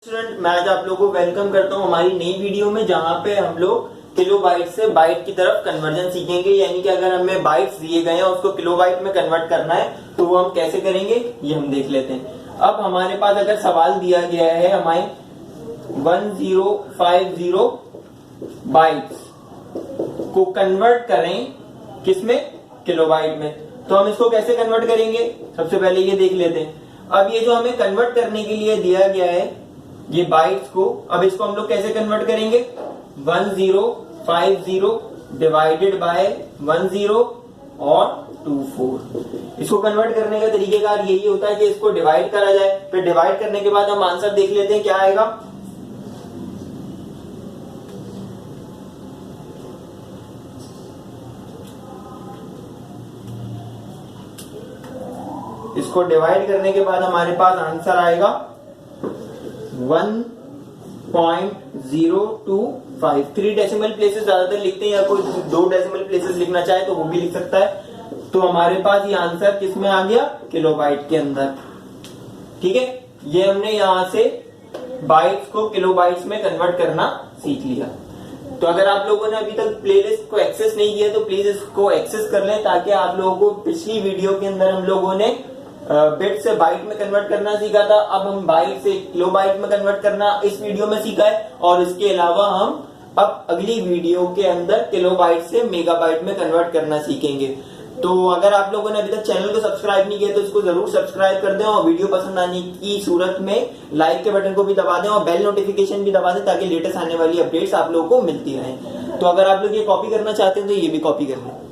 Student, मैं आज आप लोगों को वेलकम करता हूं हमारी नई वीडियो में, जहां पे हम लोग किलोबाइट से बाइट की तरफ कन्वर्जन सीखेंगे। यानी कि अगर हमें बाइट्स दिए गए हैं उसको किलोबाइट में कन्वर्ट करना है तो वो हम कैसे करेंगे ये हम देख लेते हैं। अब हमारे पास अगर सवाल दिया गया है हमारे 1050 बाइट्स को कन्वर्ट करें किसमें, किलोबाइट में, तो हम इसको कैसे कन्वर्ट करेंगे सबसे पहले ये देख लेते हैं। अब ये जो हमें कन्वर्ट करने के लिए दिया गया है ये बाइट्स को, अब इसको हम लोग कैसे कन्वर्ट करेंगे, 1050 डिवाइडेड बाय 10 और 24। इसको कन्वर्ट करने का तरीकेकार यही होता है कि इसको डिवाइड करा जाए, फिर डिवाइड करने के बाद हम आंसर देख लेते हैं क्या आएगा। इसको डिवाइड करने के बाद हमारे पास आंसर आएगा 1.0253। 3 डेसिमल प्लेसेस ज्यादातर लिखते हैं, या कोई 2 डेसिमल प्लेसेस लिखना चाहे तो वो भी लिख सकता है। तो हमारे पास ये आंसर किस में आ गया, किलोबाइट के अंदर। ठीक है, ये हमने यहां से बाइट्स को किलोबाइट्स में कन्वर्ट करना सीख लिया। तो अगर आप लोगों ने अभी तक प्लेलिस्ट को एक्सेस नहीं किया तो प्लीज इसको एक्सेस कर लें, ताकि आप लोगों को पिछली वीडियो के अंदर हम लोगों ने बिट से बाइट में कन्वर्ट करना सीखा था, अब हम बाइट से किलोबाइट में कन्वर्ट करना इस वीडियो में सीखा है। और इसके अलावा हम अब अगली वीडियो के अंदर किलोबाइट से मेगाबाइट में कन्वर्ट करना सीखेंगे। तो अगर आप लोगों ने अभी तक चैनल को सब्सक्राइब नहीं किया तो इसको जरूर सब्सक्राइब कर दें, और वीडियो पसंद आने की सूरत में लाइक के बटन को भी दबा दें और बेल नोटिफिकेशन भी दबा दें, ताकि लेटेस्ट आने वाली अपडेट्स आप लोगों को मिलती रहें। तो अगर आप लोग ये कॉपी करना चाहते हैं तो ये भी कॉपी कर लें।